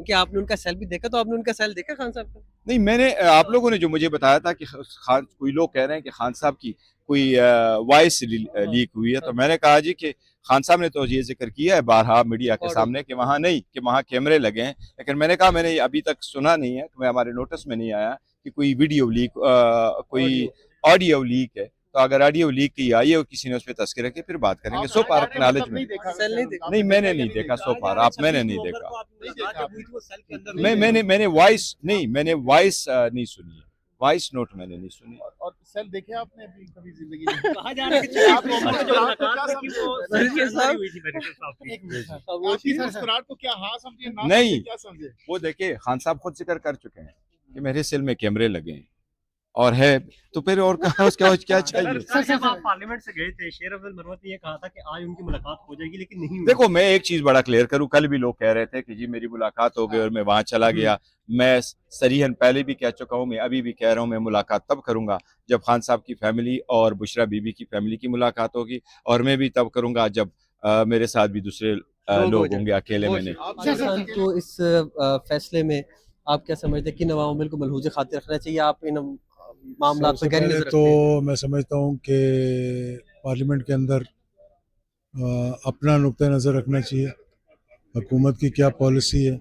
کہ آپ نے ان کا سیل بھی دیکھا، تو آپ نے ان کا سیل دیکھا خان صاحب کا؟ نہیں، میں نے آپ لوگوں نے جو مجھے بتایا تھا کہ کوئی لوگ کہہ رہے ہیں کہ خان صاحب کی کوئی وائس لیک ہوئی ہے، تو میں نے کہا جی کہ خان صاحب نے تو یہ ذکر کیا ہے بارہا میڈیا کے سامنے کہ وہاں نہیں، کہ وہاں کیمرے لگے ہیں، لیکن میں نے کہا میں نے ابھی تک سنا نہیں ہے، کہ ہمارے نوٹس میں نہیں آیا کہ کوئی ویڈیو لیک کوئی آڈیو لیک ہے. تو اگر آڈیو لیک کی آئی ہے اور کسی نے اس پہ تذکرہ کیا پھر بات کریں گے. سو پار اکنالجمنٹ نہیں میں نے نہیں دیکھا سو پار، میں نے نہیں دیکھا. میں نے وائس نہیں، میں نے وائس نہیں سنی ہے، وائس نوٹ میں نے نہیں سنی. اور سیل دیکھے آپ نے ابھی کبھی زندگی میں؟ کہا جا رہا ہے کہ آپ کی مسکراہٹ کو کیا ہاں سمجھے نہ نہیں، کیا سمجھے؟ وہ دیکھیں خان صاحب خود ذکر کر چکے ہیں کہ میرے سیل میں کیمرے لگے ہیں اور ہے، تو پھر اور اس کے کیا چاہیے. آپ پارلیمنٹ سے گئے تھے، شیر افضل مروت نے یہ کہا تھا کہ آج ان کی ملاقات ہو جائے گی لیکن نہیں ہوئی. دیکھو میں ایک چیز بڑا کلیئر کروں، کل بھی لوگ کہہ رہے تھے کہ جی میری ملاقات ہو گئی اور میں وہاں چلا گیا. میں صریحاً پہلے بھی کہہ چکا ہوں، میں ابھی بھی کہہ رہا ہوں، میں ملاقات تب کروں گا جب خان صاحب کی فیملی اور بشرا بی بی کی فیملی کی ملاقات ہوگی، اور میں بھی تب کروں گا جب میرے ساتھ بھی دوسرے لوگ ہوں گے، اکیلے میں نہیں. پاکستان کو اس فیصلے میں آپ کیا سمجھتے ہیں کن عوامل کو ملحوظ خاطر رکھنا چاہیے؟ آپ ان معاملات پہ گہری نظر رکھتے ہیں. تو میں سمجھتا ہوں کہ پارلیمنٹ کے اندر اپنا نقطہ نظر رکھنا چاہیے، حکومت کی کیا پالیسی ہے،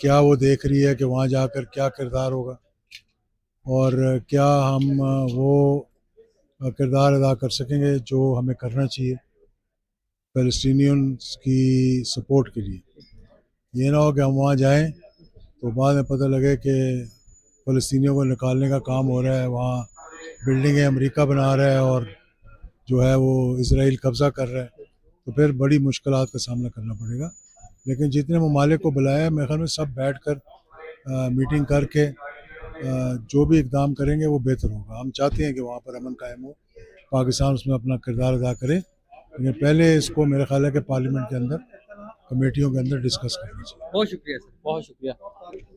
کیا وہ دیکھ رہی ہے کہ وہاں جا کر کیا کردار ہوگا، اور کیا ہم وہ کردار ادا کر سکیں گے جو ہمیں کرنا چاہیے فلسطینیز کی سپورٹ کے لیے. یہ نہ ہو کہ ہم وہاں جائیں تو بعد میں پتہ لگے کہ فلسطینیوں کو نکالنے کا کام ہو رہا ہے، وہاں بلڈنگیں امریکہ بنا رہا ہے اور جو ہے وہ اسرائیل قبضہ کر رہا ہے، تو پھر بڑی مشکلات کا سامنا کرنا پڑے گا. لیکن جتنے ممالک کو بلایا ہے میرے خیال میں سب بیٹھ کر میٹنگ کر کے جو بھی اقدام کریں گے وہ بہتر ہوگا. ہم چاہتے ہیں کہ وہاں پر امن قائم ہو، پاکستان اس میں اپنا کردار ادا کرے، لیکن پہلے اس کو میرے خیال ہے کہ پارلیمنٹ کے اندر کمیٹیوں کے اندر ڈسکس کرنا چاہیے. بہت شکریہ سر، بہت شکریہ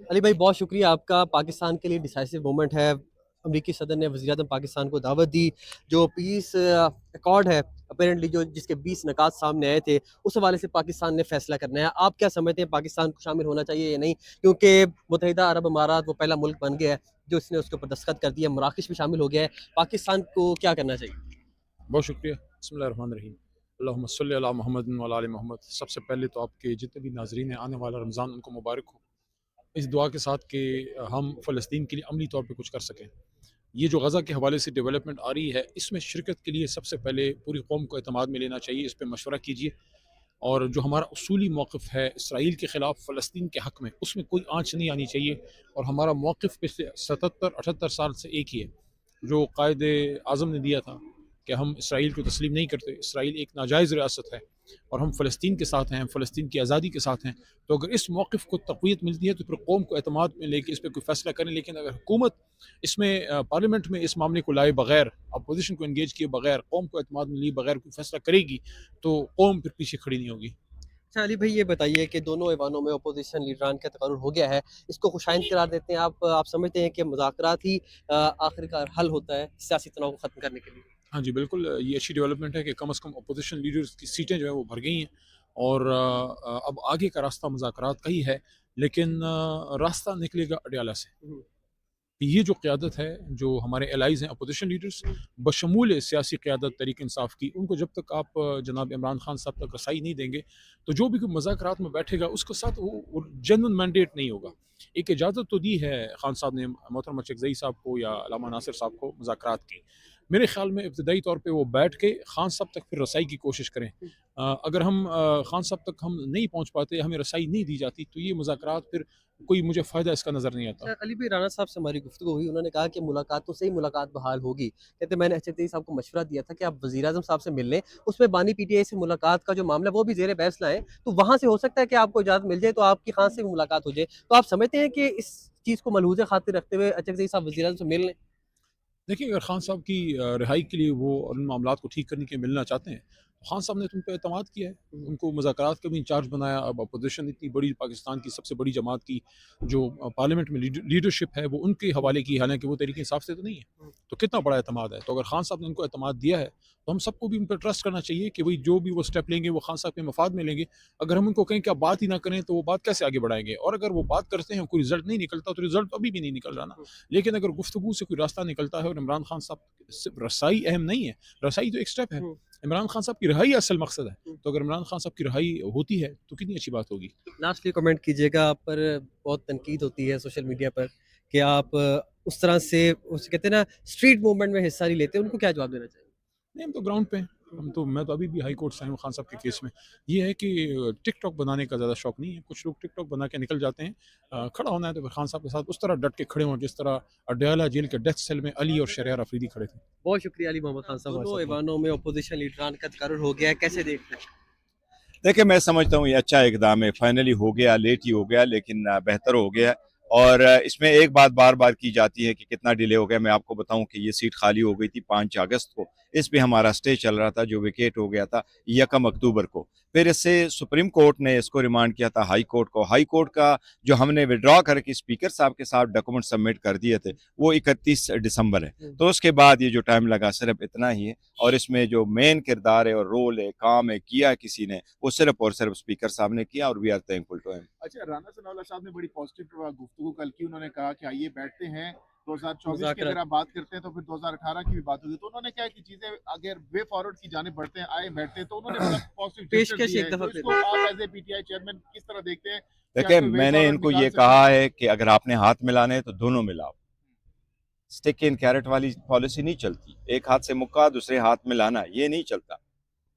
علی بھائی، بہت شکریہ آپ کا. پاکستان کے لیے ڈیسائسو مومنٹ ہے. امریکی صدر نے وزیر اعظم پاکستان کو دعوت دی. جو پیس ایکارڈ ہے اپیرنٹلی جس کے 20 نکات سامنے آئے تھے، اس حوالے سے پاکستان نے فیصلہ کرنا ہے. آپ کیا سمجھتے ہیں پاکستان کو شامل ہونا چاہیے یا نہیں؟ کیونکہ متحدہ عرب امارات وہ پہلا ملک بن گیا ہے جو اس نے اس کے اوپر دستخط کر دیا، مراکش بھی شامل ہو گیا ہے. پاکستان کو کیا کرنا چاہیے؟ بہت شکریہ. بسم اللہ الرحمن الرحیم. اللہم صلی علی محمد و علی محمد. سب سے پہلے تو آپ کے جتنے بھی ناظرین ہیں، آنے والا رمضان ان کو مبارک ہو، اس دعا کے ساتھ کہ ہم فلسطین کے لیے عملی طور پہ کچھ کر سکیں. یہ جو غزہ کے حوالے سے ڈیولپمنٹ آ رہی ہے، اس میں شرکت کے لیے سب سے پہلے پوری قوم کو اعتماد میں لینا چاہیے، اس پہ مشورہ کیجیے. اور جو ہمارا اصولی موقف ہے اسرائیل کے خلاف فلسطین کے حق میں، اس میں کوئی آنچ نہیں آنی چاہیے. اور ہمارا موقف پچھلے 77-78 سال سے ایک ہی ہے، جو قائد اعظم نے دیا تھا کہ ہم اسرائیل کو تسلیم نہیں کرتے. اسرائیل ایک ناجائز ریاست ہے اور ہم فلسطین کے ساتھ ہیں، فلسطین کی آزادی کے ساتھ ہیں. تو اگر اس موقف کو تقویت ملتی ہے تو پھر قوم کو اعتماد میں لے کے اس پہ کوئی فیصلہ کریں. لیکن اگر حکومت اس میں پارلیمنٹ میں اس معاملے کو لائے بغیر، اپوزیشن کو انگیج کیے بغیر، قوم کو اعتماد میں لیے بغیر کوئی فیصلہ کرے گی تو قوم پھر پیچھے کھڑی نہیں ہوگی. اچھا علی بھائی، یہ بتائیے کہ دونوں ایوانوں میں اپوزیشن لیڈران کا تقرر ہو گیا ہے، اس کو خوشائند قرار دیتے ہیں آپ سمجھتے ہیں کہ مذاکرات ہی آخرکار حل ہوتا ہے سیاسی تناؤ کو ختم کرنے کے لیے؟ ہاں جی بالکل، یہ اچھی ڈیولپمنٹ ہے کہ کم از کم اپوزیشن لیڈرز کی سیٹیں جو ہیں وہ بھر گئی ہیں، اور اب آگے کا راستہ مذاکرات کا ہی ہے. لیکن راستہ نکلے گا اڈیالہ سے. یہ جو قیادت ہے، جو ہمارے الائز ہیں اپوزیشن لیڈرز بشمول سیاسی قیادت تحریک انصاف کی، ان کو جب تک آپ جناب عمران خان صاحب تک رسائی نہیں دیں گے تو جو بھی کوئی مذاکرات میں بیٹھے گا اس کے ساتھ وہ جنرل مینڈیٹ نہیں ہوگا. ایک اجازت تو دی ہے خان صاحب نے محترم چکزئی صاحب کو یا علامہ ناصر صاحب کو مذاکرات کی. میرے خیال میں ابتدائی طور پہ وہ بیٹھ کے خان صاحب تک پھر رسائی کی کوشش کریں. اگر ہم خان صاحب تک ہم نہیں پہنچ پاتے، ہمیں رسائی نہیں دی جاتی، تو یہ مذاکرات پھر کوئی مجھے فائدہ اس کا نظر نہیں آتا. علی بھائی، رانا صاحب سے ہماری گفتگو ہوئی، انہوں نے کہا کہ ملاقاتوں سے ہی ملاقات بحال ہوگی. کہتے میں نے HT صاحب کو مشورہ دیا تھا کہ آپ وزیر اعظم صاحب سے مل لیں، اس میں بانی PTI سے ملاقات کا جو معاملہ وہ بھی زیر بحث لائیں، تو وہاں سے ہو سکتا ہے کہ آپ کو اجازت مل جائے تو آپ کی خان سے بھی ملاقات ہو جائے. تو آپ سمجھتے ہیں کہ اس چیز کو ملحوظ خاطر رکھتے ہوئے HT صاحب وزیر اعظم سے مل لیں؟ دیکھیے، اگر خان صاحب کی رہائی کے لیے وہ ان معاملات کو ٹھیک کرنے کے ملنا چاہتے ہیں، खान साहब ने तो उन पर एतमाद किया है, उनको मुज़ाकरात का भी इंचार्ज बनाया। अब अपोजिशन इतनी बड़ी, पाकिस्तान की सबसे बड़ी जमात की जो पार्लियामेंट में लीडरशिप है वो उनके हवाले की, हालांकि वो तरीके इंसाफ से तो नहीं है। तो कितना बड़ा एतमाद है। तो अगर खान साहब ने उनको एतमाद दिया है तो हम सबको भी उन पर ट्रस्ट करना चाहिए कि भाई जो भी वो स्टेप लेंगे वो खान साहब के मफाद में लेंगे। अगर हम उनको कहें कि आप बात ही ना करें तो वो बात कैसे आगे बढ़ाएंगे। और अगर वो बात करते हैं कोई रिजल्ट नहीं निकलता तो रिजल्ट अभी भी नहीं निकल रहा ना। लेकिन अगर गुफ्तगू से कोई रास्ता निकलता है, और इमरान खान साहब सिर्फ रसाई अहम नहीं है, रसाई तो एक स्टेप है, इमरान खान साहब की रिहाई असल मकसद है। तो अगर इमरान खान साहब की रिहाई होती है तो कितनी अच्छी बात होगी। लास्टली कमेंट कीजिएगा, आप पर बहुत तनकीद होती है सोशल मीडिया पर कि आप उस तरह से उस कहते हैं ना स्ट्रीट मूवमेंट में हिस्सा नहीं लेते, उनको क्या जवाब देना चाहिए? नहीं, हम तो ग्राउंड पे हैं। मैं तो अभी भी हाई कोर्ट से आया हूँ खान साहब के केस में। ये है कि टिकटॉक बनाने का ज़्यादा शौक नहीं है। कुछ लोग टिकटॉक बना के निकल जाते हैं। खड़ा होना है तो फिर खान साहब के साथ उस तरह डट के खड़े हों जिस तरह अडयाला जेल के डेथ सेल में अली और शरियार अफरीदी खड़े थे। बहुत शुक्रिया अली मोहम्मद खान साहब। दोनों ऐवानों में अपोजिशन लीडरान का तकर्रुर हो गया है, कैसे देखते हैं? देखिए, मैं समझता हूँ ये अच्छा इकदाम है। फाइनली हो गया, लेट ही हो गया, लेकिन बेहतर हो गया। और इसमें एक बात बार बार की जाती है कि कितना डिले हो गया। मैं आपको बताऊं कि ये सीट खाली हो गई थी 5 अगस्त को। इस पे हमारा स्टे चल रहा था, जो विकेट हो गया था 1 अक्टूबर को। फिर इससे सुप्रीम कोर्ट ने इसको रिमांड किया था हाई कोर्ट को। हाई कोर्ट का जो हमने विड्रॉ करके स्पीकर साहब के साथ डॉक्यूमेंट सबमिट कर दिए थे वो 31 दिसंबर है। तो उसके बाद ये जो टाइम लगा सिर्फ इतना ही है। और इसमें जो मेन किरदार है और रोल है, काम है, किया किसी ने, वो सिर्फ और सिर्फ स्पीकर साहब ने किया, और we are thankful to him. अच्छा, राना सनाउल्लाह साहब ने बड़ी पॉजिटिव गुफ्तगू कल की। उन्होंने कहा कि आइए बैठते हैं 2024 की अगर आप बात करते हैं तो फिर 2018 की भी बात होगी। तो उन्होंने क्या कि चीजें अगर वे फॉरवर्ड की जाने बढ़ते हैं, आए बैठते हैं, तो उन्होंने बड़ा पॉजिटिव पेशकश एक दफा तो इसको आप एज ए पीटीआई चेयरमैन किस तरह देखते हैं? देखिए, मैंने इनको ये कहा है कि अगर आपने हाथ मिलाने हैं तो दोनों मिलाओ। स्टिक इन कैरेट वाली पॉलिसी नहीं चलती। एक हाथ से मुक्का दूसरे हाथ में लाना, ये नहीं चलता।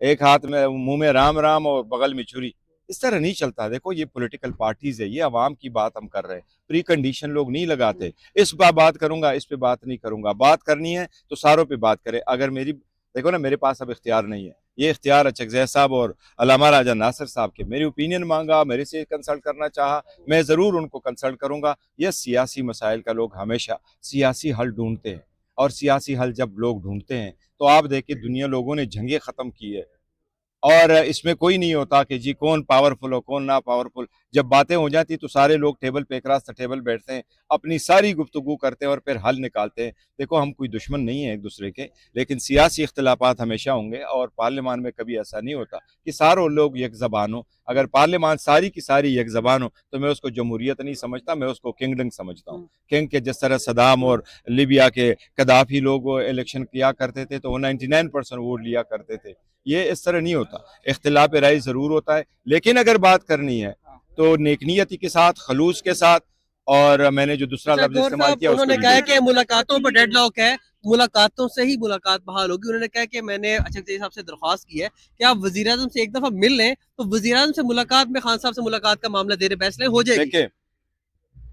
एक हाथ में मुंह में राम राम और बगल में छुरी, इस तरह नहीं चलता। देखो, ये पॉलिटिकल पार्टीज है, ये अवाम की बात हम कर रहे हैं। प्री कंडीशन लोग नहीं लगाते। इस पर बात करूंगा, इस पे बात नहीं करूंगा। बात करनी है तो सारों पे बात करे। अगर मेरी देखो ना, मेरे पास अब इख्तियार नहीं है। ये इख्तियार अचकज़ई साहब और अल्लामा राजा नासिर साहब के। मेरी ओपिनियन मांगा, मेरे से कंसल्ट करना चाहा, मैं ज़रूर उनको कंसल्ट करूंगा। ये सियासी मसाइल का लोग हमेशा सियासी हल ढूंढते हैं, और सियासी हल जब लोग ढूंढते हैं तो आप देखिए दुनिया लोगों ने जंगें ख़त्म की है। और इसमें कोई नहीं होता कि जी कौन पावरफुल हो कौन ना पावरफुल। जब बातें हो जाती तो सारे लोग टेबल पे एक टेबल बैठते हैं, अपनी सारी गुफ्तगू करते हैं और फिर हल निकालते हैं। देखो, हम कोई दुश्मन नहीं है एक दूसरे के, लेकिन सियासी इख्तलाफात हमेशा होंगे। और पार्लियामान में कभी ऐसा नहीं होता कि सारों लोग एक ज़बान हो। अगर पार्लियामान सारी की सारी एक ज़बान हो तो मैं उसको जमहूरियत नहीं समझता, मैं उसको किंगडम समझता हूँ। किंग के जिस तरह सदाम और लीबिया के कदाफी लोग इलेक्शन किया करते थे तो वो 99% वोट लिया करते थे। ये इस तरह नहीं होता। इख्तिलाफ राय ज़रूर होता है, लेकिन अगर बात करनी है तो नेकनियती के साथ, खलूस के साथ। और मैंने जो दूसरा लफ्ज़ इस्तेमाल किया उन्होंने कहा कि मुलाकातों पर डेडलॉक है, मुलाकातों से ही मुलाकात बहाल होगी। उन्होंने कहा कि मैंने अचकज़ई साहब से दरख्वास्त की है कि आप वज़ीर आज़म से एक दफ़ा मिल लें, तो वज़ीर आज़म से मुलाकात में खान साहब से मुलाकात का मामला देर फैसले हो जाएगी। देखिए,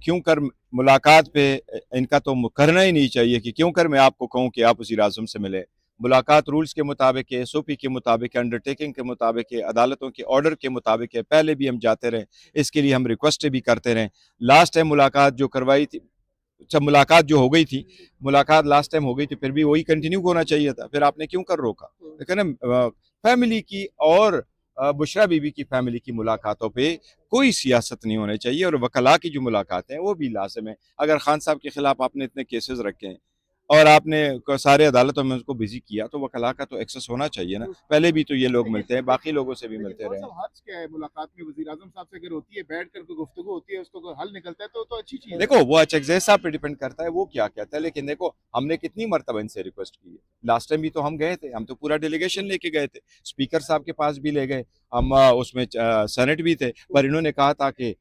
क्यों कर मुलाकात पे इनका तो करना ही नहीं चाहिए कि क्यों कर मैं आपको कहूँ कि आप वज़ीर आज़म से मिले। मुलाकात रूल्स के मुताबिक है, SOP के मुताबिक है, अंडरटेकिंग के मुताबिक है, अदालतों के ऑर्डर के मुताबिक है। पहले भी हम जाते रहे, इसके लिए हम रिक्वेस्ट भी करते रहे। लास्ट टाइम मुलाकात जो करवाई थी, जब मुलाकात जो हो गई थी, मुलाकात लास्ट टाइम हो गई थी, फिर भी वही कंटिन्यू होना चाहिए था। फिर आपने क्यों कर रोका? लेकिन फैमिली की और बुशरा बीबी की फैमिली की मुलाकातों पे कोई सियासत नहीं होनी चाहिए। और वकला की जो मुलाकातें हैं वो भी लाजिम है। अगर खान साहब के खिलाफ आपने इतने केसेस रखे हैं और आपने सारे अदालतों में उसको बिजी किया, तो वकला का तो एक्सेस होना चाहिए ना। पहले भी तो ये लोग मिलते हैं, बाकी लोगों से भी मिलते रहे। हर्ज क्या है मुलाकात में? वज़ीर आज़म साहब से अगर होती है, बैठ कर कोई गुफ्तगू होती है, उसको कोई हल निकलता है तो अच्छी चीज है। देखो, वो अचकज़ई साहब पे डिपेंड करता है वो क्या कहता है। लेकिन देखो, हमने कितनी मरतबा इनसे रिक्वेस्ट की है। लास्ट टाइम भी तो हम गए थे, हम तो पूरा डेलीगेशन लेके गए थे, स्पीकर साहब के पास भी ले गए हम, उसमें सेनेट भी थे, पर इन्होंने कहा था कि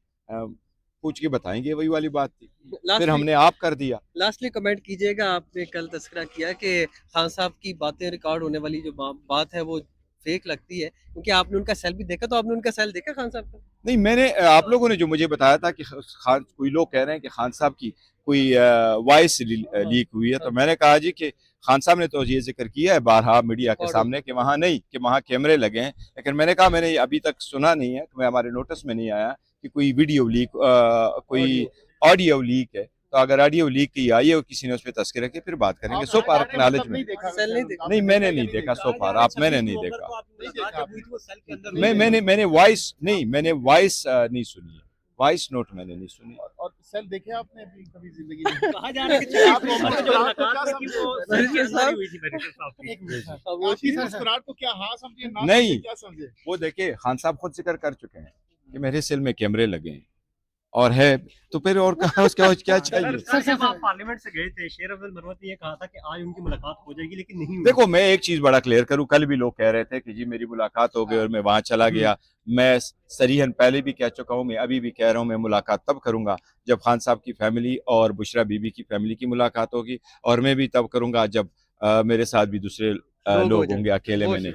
पूछ के बताएंगे, वही वाली बात थी। फिर हमने आप कर दिया। लास्टली कमेंट कीजिएगा, आपने कल तस्करा किया कि खान साहब की बातें रिकॉर्ड होने वाली जो बात है वो फेक लगती है, क्योंकि आपने उनका सेल भी देखा। तो आपने उनका सेल देखा खान साहब का? नहीं, मैंने आप लोगों ने जो मुझे बताया था कि खान, कोई लोग कह रहे हैं कि खान साहब की कोई वॉइस लीक हुई है, तो मैंने कहा जी कि खान साहब ने तो ये जिक्र किया है बारहा मीडिया के सामने कि वहाँ नहीं, कि वहाँ कैमरे लगे हैं। लेकिन मैंने कहा मैंने अभी तक सुना नहीं है, हमारे नोटिस में नहीं आया कि कोई वीडियो लीक, कोई ऑडियो लीक है। तो अगर ऑडियो लीक की आई है और किसी ने उस पर तस्करा किया फिर बात करेंगे सो फार एक्नॉलेजमेंट नहीं मैंने नहीं देखा सो फार आप मैंने नहीं देखा मैंने वॉइस नहीं सुनी है वॉइस नोट मैंने नहीं सुनी और सेल देखे आपने अभी कभी जिंदगी में कहा जा रहा है कि आप लोगों ने जो मुलाकात की वो सर के साथ हुई थी बैरिस्टर साहब की। एक मिनट आपकी मुस्कुराहट को क्या हाँ समझे ना नहीं। समझे, क्या समझे? वो देखिए खान साहब खुद जिक्र कर चुके हैं कि मेरे सेल में कैमरे लगे हैं और है तो फिर और कहा उसका क्या चाहिए। सर जब आप पार्लियामेंट से गए थे शेर अफजल मरवत ने ये कहा था कि आज उनकी मुलाकात हो जाएगी लेकिन नहीं हुई। देखो मैं एक चीज बड़ा क्लियर करूं, कल भी लोग कह रहे थे कि जी मेरी मुलाकात हो गई और मैं वहां चला गया। मैं सरीहन पहले भी कह चुका हूं, मैं अभी भी कह रहा हूं, मैं मुलाकात तब करूंगा जब खान साहब की फैमिली और बुशरा बीबी की फैमिली की मुलाकात होगी, और मैं भी तब करूंगा जब मेरे साथ भी दूसरे लोग होंगे, अकेले में नहीं।